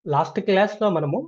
Last క్లాస్‌లో మనము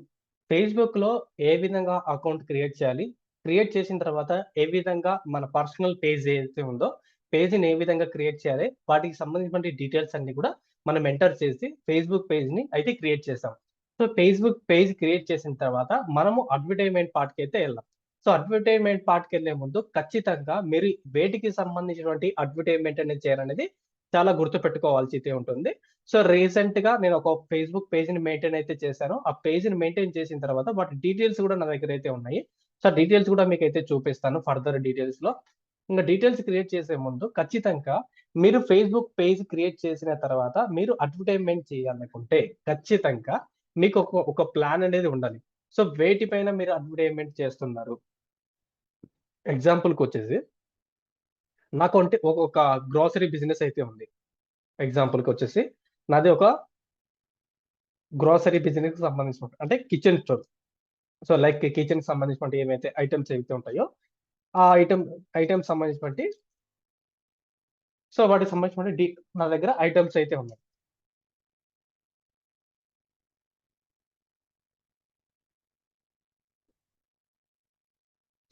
ఫేస్‌బుక్‌లో ఏ విధంగా అకౌంట్ క్రియేట్ చేయాలి? క్రియేట్ చేసిన తర్వాత ఏ విధంగా మన పర్సనల్ పేజ్ ఏదైతే ఉందో, పేజ్‌ని ఏ విధంగా క్రియేట్ చేయాలి? వాటికి సంబంధించినటువంటి డీటెయిల్స్ అన్నీ కూడా మనం ఎంటర్ చేసి ఫేస్‌బుక్ పేజ్‌ని అయితే క్రియేట్ చేసాం. సో, ఫేస్‌బుక్ పేజ్ క్రియేట్ చేసిన తర్వాత మనము అడ్వర్టైజ్‌మెంట్ పార్ట్‌కైతే ఎళ్ళాం. సో, అడ్వర్టైజ్‌మెంట్ పార్ట్‌కెళ్ళే ముందు ఖచ్చితంగా మీరు వేటికి సంబంధించినటువంటి అడ్వర్టైజ్‌మెంట్ అనేది చేయాలనేది చాలా గుర్తుపెట్టుకోవాల్సి ఉంటుంది. సో రీసెంట్‌గా నేను ఒక ఫేస్‌బుక్ పేజ్‌ని మెయింటైన్ అయితే చేశాను. ఆ పేజ్‌ని మెయింటైన్ చేసిన తర్వాత వాటి డీటెయిల్స్ కూడా నా దగ్గరైతే ఉన్నాయి. సో డీటెయిల్స్ కూడా మీకైతే చూపిస్తాను ఫర్దర్ డీటెయిల్స్‌లో. ఇంక డీటెయిల్స్ క్రియేట్ చేసే ముందు ఖచ్చితంగా మీరు ఫేస్‌బుక్ పేజ్ క్రియేట్ చేసిన తర్వాత మీరు అడ్వర్టైజ్‌మెంట్ చేయాలనుకుంటే ఖచ్చితంగా మీకు ఒక ప్లాన్ అనేది ఉండాలి. సో వేటిపైన మీరు అడ్వర్టైజ్‌మెంట్ చేస్తున్నారు? ఎగ్జాంపుల్‌కొచ్చేసి నాకు అంటే ఒక గ్రోసరీ బిజినెస్ అయితే ఉంది. ఎగ్జాంపుల్‌కొచ్చేసి నాది ఒక గ్రోసరీ బిజినెస్‌కి సంబంధించిన అంటే కిచెన్ స్టోర్. సో, లైక్ కిచెన్‌కి సంబంధించినటువంటి ఏవైతే ఐటెమ్స్ ఏవైతే ఉంటాయో, ఆ ఐటెమ్స్ సంబంధించినటువంటి సో, వాటికి సంబంధించినటువంటి నా దగ్గర ఐటెమ్స్ అయితే ఉన్నాయి.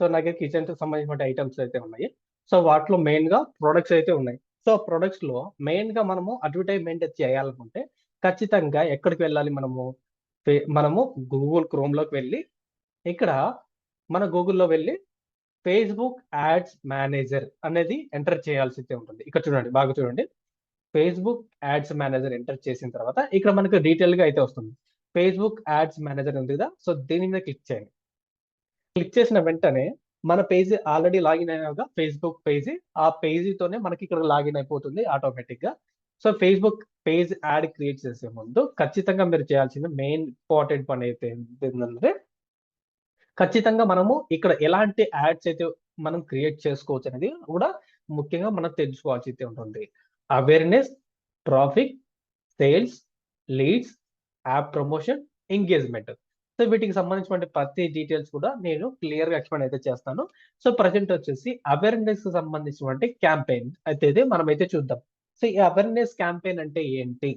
సో, నా దగ్గర కిచెన్‌కి సంబంధించినటువంటి ఐటెమ్స్ అయితే ఉన్నాయి. సో, వాటిలో మెయిన్‌గా ప్రొడక్ట్స్ అయితే ఉన్నాయి. సో, ప్రొడక్ట్స్‌లో మెయిన్‌గా మనము అడ్వర్టైజ్‌మెంట్ చేయాలనుకుంటే ఖచ్చితంగా ఎక్కడికి వెళ్ళాలి మనము? మనము గూగుల్ క్రోమ్‌లోకి వెళ్లి ఇక్కడ మన గూగుల్‌లో వెళ్లి ఫేస్‌బుక్ యాడ్స్ మేనేజర్ అనేది ఎంటర్ చేయాల్సి ఉంటుంది. ఇక్కడ చూడండి, బాగా చూడండి. ఫేస్‌బుక్ యాడ్స్ మేనేజర్ ఎంటర్ చేసిన తర్వాత ఇక్కడ మనకు డీటెయిల్‌గా అయితే వస్తుంది. ఫేస్‌బుక్ యాడ్స్ మేనేజర్ ఉంది కదా! సో, దీని మీద క్లిక్ చేయండి. క్లిక్ చేసిన వెంటనే మన పేజ్ ఆల్రెడీ లాగిన్ అయ్యాక ఫేస్‌బుక్ పేజీ. ఆ పేజీతోనే మనకి ఇక్కడ లాగిన్ అయిపోతుంది ఆటోమేటిక్‌గా. So, Facebook page add create చేసే ముందు ఖచ్చితంగా మీరు చేయాల్సిన మెయిన్ ఇంపార్టెంట్ పని అయితే ఏంటంటే ఖచ్చితంగా మనము ఇక్కడ ఎలాంటి యాడ్స్ అయితే మనం క్రియేట్ చేసుకోవచ్చు అనేది కూడా ముఖ్యంగా మనం తెలుసుకోవాల్సి అయితే ఉంటుంది. Awareness, traffic, sales, leads, app promotion, engagement. So, వీటికి సంబంధించినటువంటి ప్రతి డీటెయిల్స్ కూడా నేను క్లియర్‌గా ఎక్స్‌ప్లెయిన్ అయితే చేస్తాను. సో, ప్రెజెంట్ వచ్చేసి అవేర్‌నెస్‌కి సంబంధించినటువంటి క్యాంపెయిన్ అయితే మనమైతే చూద్దాం. సో, ఈ అవేర్‌నెస్ క్యాంపెయిన్ అంటే ఏంటి?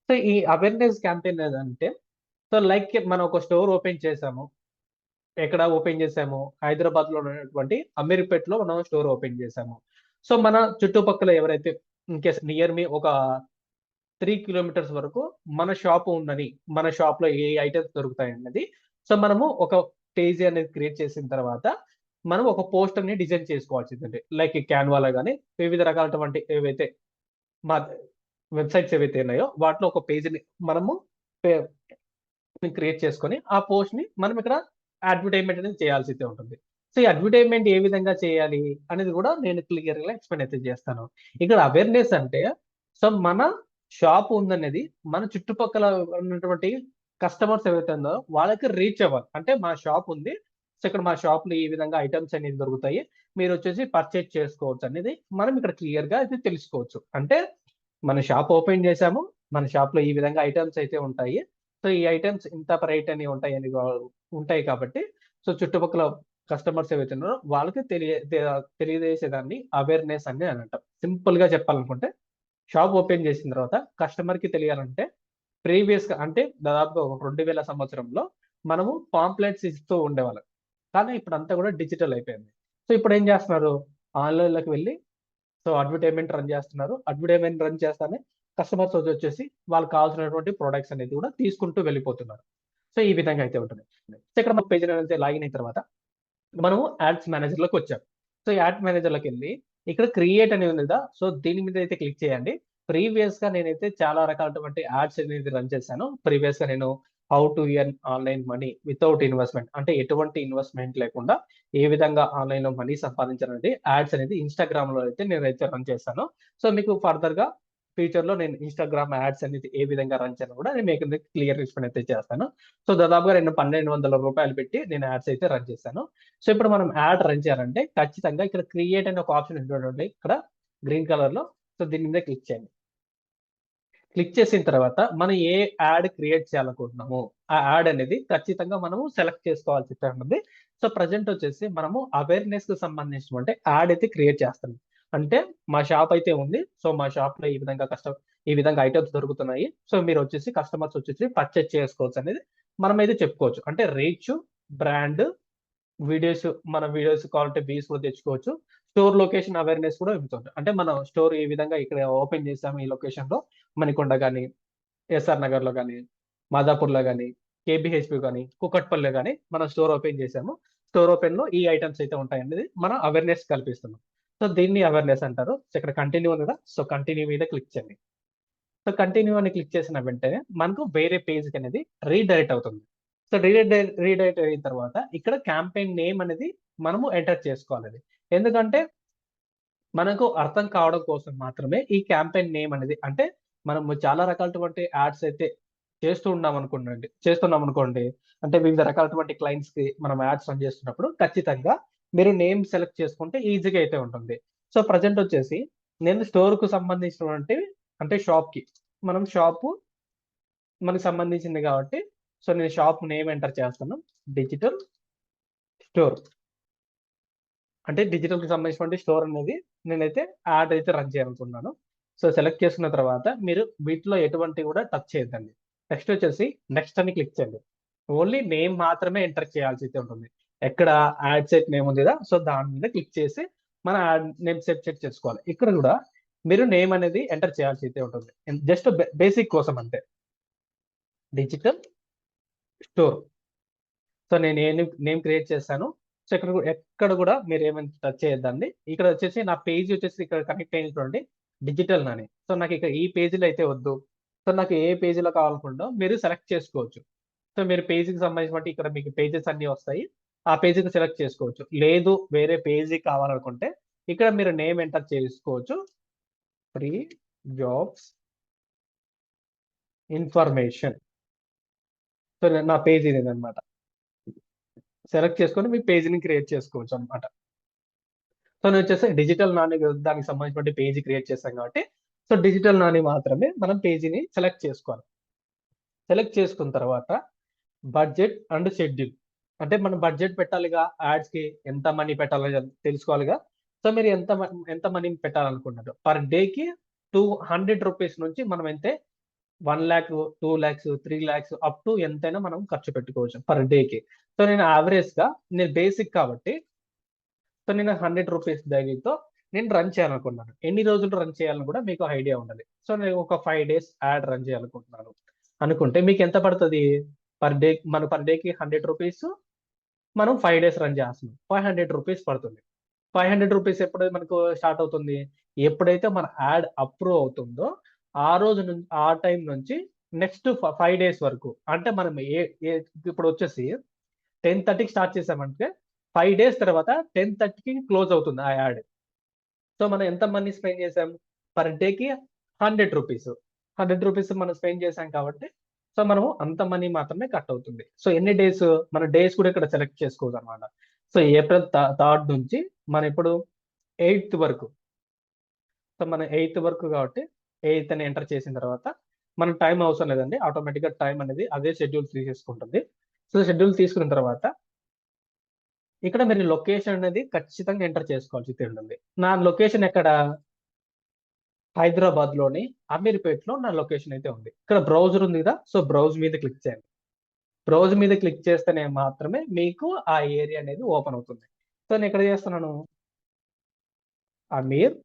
సో, ఈ అవేర్‌నెస్ క్యాంపెయిన్ ఏదంటే సో, లైక్ మనం ఒక స్టోర్ ఓపెన్ చేసాము. ఎక్కడ ఓపెన్ చేసాము? హైదరాబాద్‌లో ఉన్నటువంటి అమీర్‌పేట్‌లో మనం స్టోర్ ఓపెన్ చేసాము. సో, మన చుట్టుపక్కల ఎవరైతే ఇన్‌కేస్ నియర్ మీ ఒక 3 కిలోమీటర్స్ వరకు మన షాప్ ఉందని, మన షాప్‌లో ఏ ఐటెమ్స్ దొరుకుతాయన్నది సో, మనము ఒక పేజీ అనేది క్రియేట్ చేసిన తర్వాత, మనం ఒక పోస్టర్‌ని డిజైన్ చేసుకోవాల్సిందండి. లైక్ క్యాన్వాలో గాని, వివిధ రకాలటువంటి ఏవైతే మా వెబ్‌సైట్స్ ఏవైతే ఉన్నాయో, వాటిలో ఒక పేజీని మనము పే క్రియేట్ చేసుకొని, ఆ పోస్ట్‌ని మనం ఇక్కడ అడ్వర్టైజ్‌మెంట్ అనేది చేయాల్సైతే ఉంటుంది. సో, ఈ అడ్వర్టైజ్‌మెంట్ ఏ విధంగా చేయాలి అనేది కూడా నేను క్లియర్‌గా ఎక్స్‌ప్లెయిన్ అయితే చేస్తాను. ఇక్కడ అవేర్‌నెస్ అంటే, సో, మన షాప్ ఉందనేది మన చుట్టుపక్కల ఉన్నటువంటి కస్టమర్స్ ఎవరైతే ఉన్నారో వాళ్ళకి రీచ్ అవ్వాలి. అంటే మా షాప్ ఉంది. సో, ఇక్కడ మా షాప్‌లో ఈ విధంగా ఐటెమ్స్ అనేవి దొరుకుతాయి. మీరొచ్చేసి పర్చేజ్ చేసుకోవచ్చు అనేది మనం ఇక్కడ క్లియర్‌గా అయితే తెలుసుకోవచ్చు. అంటే మన షాప్ ఓపెన్ చేసాము. మన షాప్‌లో ఈ విధంగా ఐటెమ్స్ అయితే ఉంటాయి. సో, ఈ ఐటెమ్స్ ఇంత రేట్ అని ఉంటాయని ఉంటాయి కాబట్టి, సో, చుట్టుపక్కల కస్టమర్స్ ఏవైతే ఉన్నారో వాళ్ళకి తెలియజేసేదాన్ని అవేర్‌నెస్ అని అంటాం. సింపుల్‌గా చెప్పాలనుకుంటే, షాప్ ఓపెన్ చేసిన తర్వాత కస్టమర్‌కి తెలియాలంటే ప్రీవియస్‌గా అంటే దాదాపుగా ఒక 2000 సంవత్సరంలో మనము పాంప్లెట్స్ ఇస్తూ ఉండేవాళ్ళం. కానీ ఇప్పుడంతా కూడా డిజిటల్ అయిపోయింది. సో, ఇప్పుడేం చేస్తున్నారు? ఆన్‌లైన్‌లోకి వెళ్లి సో, అడ్వర్టైజ్‌మెంట్ రన్ చేస్తున్నారు. అడ్వర్టైజ్‌మెంట్ రన్ చేస్తానే కస్టమర్స్ వచ్చేసి వాళ్ళకి కావాల్సినటువంటి ప్రొడక్ట్స్ అనేది కూడా తీసుకుంటూ వెళ్ళిపోతున్నారు. సో, ఈ విధంగా అయితే ఉంటుంది. సో, ఇక్కడ మన పేజ్ అనేది లాగిన్ అయిన తర్వాత మనము యాడ్స్ మేనేజర్‌లోకొచ్చాం. సో, యాడ్ మేనేజర్‌లోకెళ్ళి ఇక్కడ క్రియేట్ అని ఉంది కదా! సో, దీని మీద అయితే క్లిక్ చేయండి. ప్రీవియస్‌గా నేనైతే చాలా రకాలటువంటి యాడ్స్ అనేది రన్ చేశాను. ప్రీవియస్‌గా నేను how to earn online money without investment అంటే ఎటువంటి ఇన్వెస్ట్‌మెంట్ లేకుండా ఏ విధంగా ఆన్‌లైన్‌లో మనీ సంపాదించాలనేది యాడ్స్ అనేది ఇన్‌స్టాగ్రామ్‌లో అయితే నేనైతే రన్ చేశాను. సో, మీకు ఫర్దర్‌గా ఫ్యూచర్‌లో నేను ఇన్‌స్టాగ్రామ్ యాడ్స్ అనేది ఏ విధంగా రన్ చేయాలో కూడా నేను మీకు క్లియర్‌గా ఎక్స్‌ప్లెయిన్ అయితే చేస్తాను. సో, దాదాపుగా నేను రూ. 1,200 పెట్టి నేను యాడ్స్ అయితే రన్ చేశాను. సో, ఇప్పుడు మనం యాడ్ రన్ చేయాలంటే ఖచ్చితంగా ఇక్కడ క్రియేట్ అనే ఒక ఆప్షన్ ఉంది చూడండి. ఇక్కడ గ్రీన్ కలర్‌లో. సో, దీని మీద క్లిక్ చేయండి. క్లిక్ చేసిన తర్వాత మనం ఏ యాడ్ క్రియేట్ చేయాలనుకుంటున్నామో, ఆ యాడ్ అనేది ఖచ్చితంగా మనము సెలెక్ట్ చేసుకోవాల్సి ఉంటుంది. సో, ప్రెజెంట్ వచ్చేసి మనము అవేర్‌నెస్‌కి సంబంధించినటువంటి యాడ్ అయితే క్రియేట్ చేస్తున్నాం. అంటే మా షాప్ అయితే ఉంది. సో, మా షాప్‌లో ఈ విధంగా ఈ విధంగా ఐటమ్స్ దొరుకుతున్నాయి. సో మీరు వచ్చేసి కస్టమర్స్ వచ్చేసి పర్చేజ్ చేసుకోవచ్చు అనేది మనం అయితే చెప్పుకోవచ్చు. అంటే రీచ్, బ్రాండ్, వీడియోస్, మన వీడియోస్ కావాలంటే వ్యూస్ కూడా తెచ్చుకోవచ్చు. స్టోర్ లొకేషన్ అవేర్నెస్ కూడా ఉంటుంది. అంటే మనం స్టోర్ ఈ విధంగా ఇక్కడ ఓపెన్ చేసాము ఈ లొకేషన్ లో, మణికొండ కానీ, ఎస్ఆర్ నగర్ లో కానీ, మాదాపూర్ లో కానీ, కేబిహెచ్పి కానీ, కుకట్పల్లిలో కానీ మనం స్టోర్ ఓపెన్ చేసాము. స్టోర్ ఓపెన్ లో ఈ ఐటమ్స్ అయితే ఉంటాయి అనేది మనం అవేర్నెస్ కల్పిస్తున్నాం. సో దీన్ని అవేర్నెస్ అంటారు. సో ఇక్కడ కంటిన్యూ ఉంది కదా, సో కంటిన్యూ మీద క్లిక్ చేయండి. సో కంటిన్యూ అని క్లిక్ చేసిన వెంటనే మనకు వేరే పేజ్ అనేది రీడైరెక్ట్ అవుతుంది. సో రీడైరెక్ట్ అయిన తర్వాత ఇక్కడ క్యాంపెయిన్ నేమ్ అనేది మనము ఎంటర్ చేసుకోవాలి. ఎందుకంటే మనకు అర్థం కావడం కోసం మాత్రమే ఈ క్యాంపెయిన్ నేమ్ అనేది, అంటే మనము చాలా రకాలటువంటి యాడ్స్ అయితే చేస్తున్నాం అనుకోండి, అంటే వివిధ రకాలటువంటి క్లయింట్స్ కి మనం యాడ్స్ రన్ చేస్తున్నప్పుడు ఖచ్చితంగా మీరు నేమ్ సెలెక్ట్ చేసుకుంటే ఈజీగా అయితే ఉంటుంది. సో ప్రజెంట్ వచ్చేసి నేను స్టోర్ కు సంబంధించినటువంటి, అంటే షాప్ కి, మనం షాపు మనకు సంబంధించింది కాబట్టి, సో నేను షాప్ నేమ్ ఎంటర్ చేస్తాను. డిజిటల్ స్టోర్, అంటే డిజిటల్ కి సంబంధించినటువంటి స్టోర్ అనేది నేనైతే యాడ్ అయితే రన్ చేయాలనుకున్నాను. సో సెలెక్ట్ చేసుకున్న తర్వాత మీరు వీటిలో ఎటువంటి కూడా టచ్ చేయొద్దండి. నెక్స్ట్ వచ్చేసి నెక్స్ట్ అని క్లిక్ చేయండి. ఓన్లీ నేమ్ మాత్రమే ఎంటర్ చేయాల్సి అయితే ఉంటుంది. ఎక్కడ యాడ్ సెట్ నేమ్ ఉంది కదా, సో దాని మీద క్లిక్ చేసి మన యాడ్ నేమ్ సెట్ చేసుకోవాలి. ఇక్కడ కూడా మీరు నేమ్ అనేది ఎంటర్ చేయాల్సి అయితే ఉంటుంది. జస్ట్ బేసిక్ కోసం అంతే. డిజిటల్ స్టోర్, సో నేను ఏ నేమ్ క్రియేట్ చేశాను. సో ఎక్కడ కూడా మీరు ఏమైనా టచ్ చేయొద్దండి. ఇక్కడ వచ్చేసి నా పేజ్ వచ్చేసి ఇక్కడ కనెక్ట్ అయినటువంటి డిజిటల్ అని. సో నాకు ఇక్కడ ఈ పేజీలో అయితే వద్దు. సో నాకు ఏ పేజీలో కావాలనుకుంటో మీరు సెలెక్ట్ చేసుకోవచ్చు. సో మీరు పేజీకి సంబంధించిన ఇక్కడ మీకు పేజెస్ అన్ని వస్తాయి. ఆ పేజీకి సెలెక్ట్ చేసుకోవచ్చు. లేదు వేరే పేజీ కావాలనుకుంటే ఇక్కడ మీరు నేమ్ ఎంటర్ చేసుకోవచ్చు. Free jobs information. సో నా పేజ్ ఇది అనమాట. సెలెక్ట్ చేసుకొని మీ పేజీని క్రియేట్ చేసుకోవచ్చు అనమాట. సో నేను వచ్చేసి డిజిటల్ నాని దానికి సంబంధించిన పేజీ క్రియేట్ చేస్తాం కాబట్టి, సో డిజిటల్ నాని మాత్రమే మనం పేజీని సెలెక్ట్ చేసుకోవాలి. సెలెక్ట్ చేసుకున్న తర్వాత బడ్జెట్ అండ్ షెడ్యూల్, అంటే మనం బడ్జెట్ పెట్టాలిగా, యాడ్స్ కి ఎంత మనీ పెట్టాలో తెలుసుకోవాలిగా. సో మీరు ఎంత మనీ పెట్టాలనుకుంటున్నారు, పర్ డేకి 200 రూపీస్ నుంచి మనం అయితే 1 lakh, 2 lakhs, 3 lakhs up to ఎంతైనా మనం ఖర్చు పెట్టుకోవచ్చు పర్ డేకి. సో నేను యావరేజ్ గా, నేను బేసిక్ కాబట్టి, సో నేను 100 రూపీస్ డైలీతో నేను రన్ చేయాలనుకుంటున్నాను. ఎన్ని రోజులు రన్ చేయాలని కూడా మీకు ఐడియా ఉండాలి. సో నేను ఒక 5 days యాడ్ రన్ చేయాలనుకుంటున్నాను అనుకుంటే మీకు ఎంత పడుతుంది పర్ డే? మన పర్ డేకి 100 రూపీస్, మనం 5 days రన్ చేస్తున్నాం, 500 రూపీస్ పడుతుంది. 500 రూపీస్ ఎప్పుడు మనకు స్టార్ట్ అవుతుంది? ఎప్పుడైతే మన యాడ్ అప్రూవ్ అవుతుందో ఆ రోజు నుంచి, ఆ టైం నుంచి నెక్స్ట్ 5 days వరకు, అంటే మనం ఇప్పుడు వచ్చేసి 10:30కి స్టార్ట్ చేసామంటే 5 days తర్వాత 10:30కి క్లోజ్ అవుతుంది ఆ యాడ్. సో మనం ఎంత మనీ స్పెండ్ చేసాం? పర్ డేకి 100 రూపీస్. 100 రూపీస్ మనం స్పెండ్ చేసాం కాబట్టి, సో మనము అంత మనీ మాత్రమే కట్ అవుతుంది. సో ఎన్ని డేస్, మన డేస్ కూడా ఇక్కడ సెలెక్ట్ చేసుకోవచ్చు అనమాట. సో ఏప్రిల్ 3rd నుంచి మన ఇప్పుడు 8th వరకు. సో మన 8th వరకు కాబట్టి 8th అని ఎంటర్ చేసిన తర్వాత మనం టైం అవసరం లేదండి, ఆటోమేటిక్గా టైం అనేది అదే షెడ్యూల్ తీసేసుకుంటుంది. సో షెడ్యూల్ తీసుకున్న తర్వాత ఇక్కడ మీరు లొకేషన్ అనేది ఖచ్చితంగా ఎంటర్ చేసుకోవాల్సి ఉంటుంది. నా లొకేషన్ ఎక్కడ? హైదరాబాద్ లోని అమీర్పేట్లో నా లొకేషన్ అయితే ఉంది. ఇక్కడ బ్రౌజర్ ఉంది కదా, సో బ్రౌజ్ మీద క్లిక్ చేయండి. బ్రౌజ్ మీద క్లిక్ చేస్తేనే మాత్రమే మీకు ఆ ఏరియా అనేది ఓపెన్ అవుతుంది. సో నేను ఎక్కడ చేస్తున్నాను? అమీర్,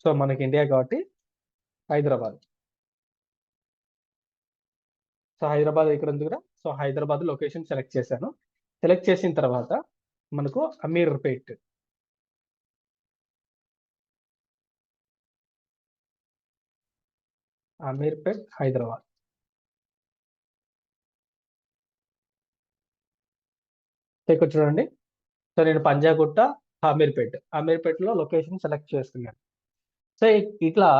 సో మనకి ఇండియా కాబట్టి హైదరాబాద్. సో హైదరాబాద్ ఇక్కడ ఉంది కదా, సో హైదరాబాద్ లొకేషన్ సెలెక్ట్ చేశాను. సెలెక్ట్ చేసిన తర్వాత మనకు అమీర్పేట్, అమీర్పేట్ హైదరాబాద్. ఇక్కడ చూడండి, సో నేను పంజాగుట్ట, అమీర్పేట్లో లొకేషన్ సెలెక్ట్ చేసుకున్నాను. సో ఇట్లా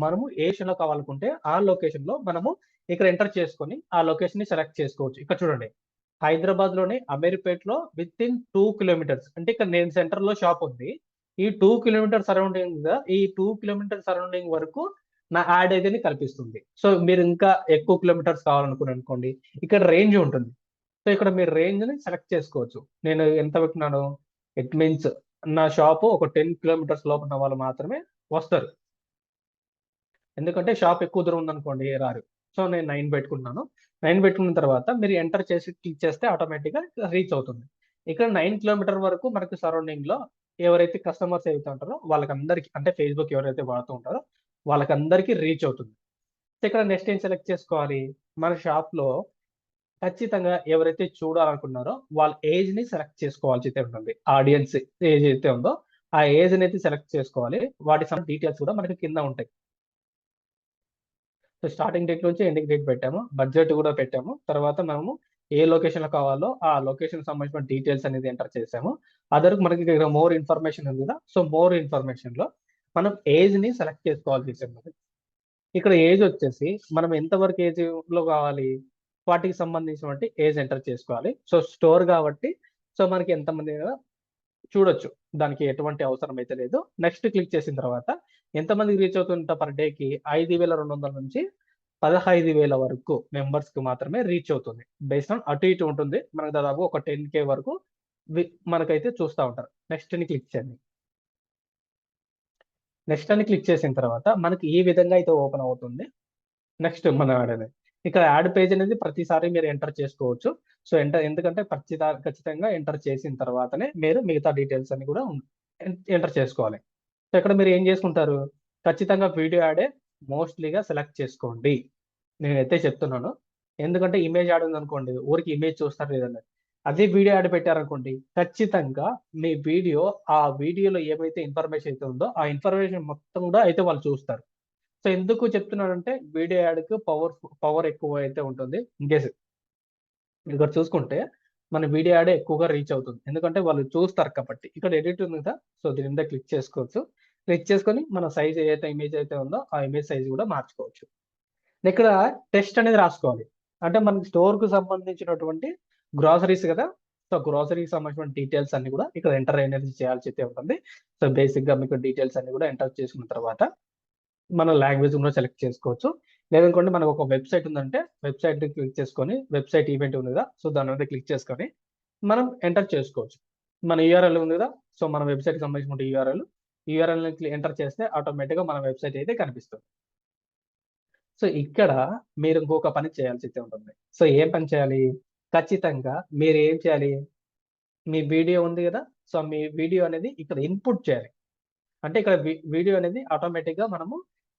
మనము ఏ లో కావాలనుకుంటే ఆ లొకేషన్ లో మనము ఇక్కడ ఎంటర్ చేసుకొని ఆ లొకేషన్ ని సెలెక్ట్ చేసుకోవచ్చు. ఇక్కడ చూడండి, హైదరాబాద్ లోని అమీర్పేట్లో విత్ ఇన్ 2 kilometers, అంటే ఇక్కడ నేను సెంటర్ లో షాప్ ఉంది. ఈ 2 kilometers సరౌండింగ్, ఈ 2 kilometers సరౌండింగ్ వరకు నా యాడ్ అయితే కల్పిస్తుంది. సో మీరు ఇంకా ఎక్కువ కిలోమీటర్స్ కావాలనుకోండి, ఇక్కడ రేంజ్ ఉంటుంది. సో ఇక్కడ మీరు రేంజ్ ని సెలెక్ట్ చేసుకోవచ్చు. నేను ఎంత పెట్టినాను, ఇట్ మీన్స్ నా షాప్ ఒక 10 kilometers లోపల ఉన్న వాళ్ళు మాత్రమే వస్తారు. ఎందుకంటే షాప్ ఎక్కువ దూరం ఉందనుకోండి రారు. సో నేను 9 పెట్టుకుంటున్నాను. 9 పెట్టుకున్న తర్వాత మీరు ఎంటర్ చేసి క్లిక్ చేస్తే ఆటోమేటిక్‌గా రీచ్ అవుతుంది. ఇక్కడ 9 కిలోమీటర్ వరకు మనకు సరౌండింగ్‌లో ఎవరైతే కస్టమర్స్ అయితే ఉంటారో వాళ్ళకందరికి అంటే ఫేస్‌బుక్ ఎవరైతే వాడుతూ ఉంటారో వాళ్ళకందరికి రీచ్ అవుతుంది. సో ఇక్కడ నెక్స్ట్ ఏం సెలెక్ట్ చేసుకోవాలి? మన షాప్‌లో ఖచ్చితంగా ఎవరైతే చూడాలనుకున్నారో వాళ్ళ ఏజ్‌ని సెలెక్ట్ చేసుకోవాల్సయితే ఉంటుంది. ఆడియన్స్ ఏజ్ అయితే ఉందో ఆ ఏజ్‌నైతే సెలెక్ట్ చేసుకోవాలి. వాటి డీటెయిల్స్ కూడా మనకి కింద ఉంటాయి. సో స్టార్టింగ్ డేట్ నుంచి ఎండింగ్ డేట్ పెట్టాము. బడ్జెట్ కూడా పెట్టాము. తర్వాత మనము ఏ లొకేషన్‌లో కావాలో ఆ లొకేషన్‌కి సంబంధించిన డీటెయిల్స్ అనేది ఎంటర్ చేసాము. అదరకు మనకి ఇక్కడ మోర్ ఇన్ఫర్మేషన్ ఉంది కదా! సో మోర్ ఇన్ఫర్మేషన్‌లో మనం ఏజ్‌ని సెలెక్ట్ చేసుకోవాల్సి ఉంటుంది. ఇక్కడ ఏజ్ వచ్చేసి మనం ఎంత వరకు ఏజ్‌లో కావాలి? వాటికి సంబంధించినటువంటి ఏజ్ ఎంటర్ చేసుకోవాలి. సో స్టోర్ కాబట్టి సో మనకి ఎంతమంది చూడొచ్చు. దానికి ఎటువంటి అవసరం అయితే లేదు. నెక్స్ట్ క్లిక్ చేసిన తర్వాత ఎంతమందికి రీచ్ అవుతుందంట పర్ డేకి 5,200 నుంచి 15,000 వరకు మెంబర్స్‌కి మాత్రమే రీచ్ అవుతుంది. బేస్డ్ ఆన్ అటు ఇటు ఉంటుంది. మనకు దాదాపు ఒక 10,000 వరకు వి మనకైతే చూస్తా ఉంటారు. నెక్స్ట్‌ని క్లిక్ చేయండి. నెక్స్ట్ అని క్లిక్ చేసిన తర్వాత మనకి ఈ విధంగా అయితే ఓపెన్ అవుతుంది. నెక్స్ట్ మన యాడ్ అనేది. ఇక్కడ యాడ్ పేజ్ అనేది ప్రతిసారి మీరు ఎంటర్ చేసుకోవచ్చు. సో ఎందుకంటే ఖచ్చితంగా ఎంటర్ చేసిన తర్వాతనే మీరు మిగతా డీటెయిల్స్ అన్ని కూడా ఎంటర్ చేసుకోవాలి. సో ఇక్కడ మీరు ఏం చేసుకుంటారు? ఖచ్చితంగా వీడియో యాడే మోస్ట్‌లీగా సెలెక్ట్ చేసుకోండి. నేనైతే చెప్తున్నాను. ఎందుకంటే ఇమేజ్ యాడ్ ఉందనుకోండి, ఊరికే ఇమేజ్ చూస్తారు లేదండి. అదే వీడియో యాడ్ పెట్టారనుకోండి, ఖచ్చితంగా మీ వీడియో ఆ వీడియోలో ఏమైతే ఇన్ఫర్మేషన్ అయితే ఉందో, ఆ ఇన్ఫర్మేషన్ మొత్తం కూడా అయితే వాళ్ళు చూస్తారు. సో ఎందుకు చెప్తున్నానంటే వీడియో యాడ్‌కి పవర్ ఎక్కువైతే ఉంటుంది. ఇన్‌కేస్ ఇక్కడ చూసుకుంటే మన వీడియో యాడే ఎక్కువగా రీచ్ అవుతుంది. ఎందుకంటే వాళ్ళు చూస్తారు కాబట్టి. ఇక్కడ ఎడిట్ ఉంది కదా! సో దీని మీద క్లిక్ చేసుకోవచ్చు. క్లిక్ చేసుకొని మన సైజ్ ఏదైతే ఇమేజ్ అయితే ఉందో ఆ ఇమేజ్ సైజ్ కూడా మార్చుకోవచ్చు. ఇక్కడ టెస్ట్ అనేది రాసుకోవాలి. అంటే మనకి స్టోర్‌కి సంబంధించినటువంటి గ్రోసరీస్ కదా! సో గ్రోసరీకి సంబంధించిన డీటెయిల్స్ అన్నీ కూడా ఇక్కడ ఎంటర్ అనేది చేయాల్సి అయితే ఉంటుంది. సో బేసిక్‌గా మీకు డీటెయిల్స్ అన్నీ కూడా ఎంటర్ చేసుకున్న తర్వాత మన లాంగ్వేజ్ కూడా సెలెక్ట్ చేసుకోవచ్చు. లేదనుకోండి మనకు ఒక వెబ్‌సైట్ ఉందంటే వెబ్‌సైట్‌ని క్లిక్ చేసుకొని వెబ్‌సైట్ ఈవెంట్ ఉంది కదా! సో దాని మీద క్లిక్ చేసుకొని మనం ఎంటర్ చేసుకోవచ్చు. మన యూఆర్ఎల్ ఉంది కదా! సో మన వెబ్‌సైట్‌కి సంబంధించిన యూఆర్ఎల్‌ని ఎంటర్ చేస్తే ఆటోమేటిక్‌గా మన వెబ్‌సైట్ అయితే కనిపిస్తుంది. సో ఇక్కడ మీరు ఇంకొక పని చేయాల్సయితే ఉంటుంది. సో ఏం పని చేయాలి? ఖచ్చితంగా మీరేం చేయాలి? మీ వీడియో ఉంది గదా! సో మీ వీడియో అనేది ఇక్కడ ఇన్‌పుట్ చేయాలి. అంటే ఇక్కడ వీడియో అనేది ఆటోమేటిక్‌గా మనము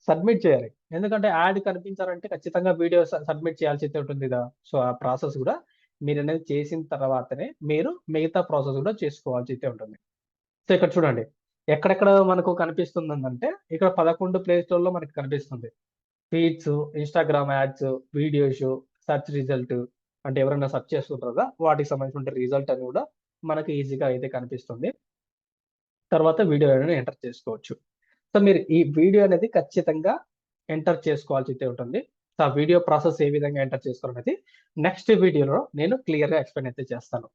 సబ్మిట్ చేయాలి. ఎందుకంటే యాడ్ కనిపించాలంటే ఖచ్చితంగా వీడియో సబ్మిట్ చేయాల్సయితే ఉంటుంది గదా! సో ఆ ప్రాసెస్ గూడా మీరనేది చేసిన తర్వాతనే మీరు మిగతా ప్రాసెస్ గూడా చేసుకోవాల్సయితే ఉంటుంది. సో ఇక్కడ చూడండి. ఎక్కడెక్కడ మనకు కనిపిస్తుందనంటే ఇక్కడ 11 ప్లేస్‌లలో మనకు కనిపిస్తుంది. Feeds, Instagram ads, videos, search result అంటే ఎవరైనా సెర్చ్ చేస్తుంటారు కదా! వాటికి సంబంధించిన రిజల్ట్ అని కూడా మనకి ఈజీగా అయితే కనిపిస్తుంది. తర్వాత వీడియో అనేది ఎంటర్ చేసుకోవచ్చు. సో మీరు ఈ వీడియో అనేది ఖచ్చితంగా ఎంటర్ చేసుకోవాల్సి అయితే ఉంటుంది. సో ఆ వీడియో ప్రాసెస్ ఏ విధంగా ఎంటర్ చేసుకోవాలనేది నెక్స్ట్ వీడియోలో నేను క్లియర్‌గా ఎక్స్‌ప్లెయిన్ అయితే చేస్తాను.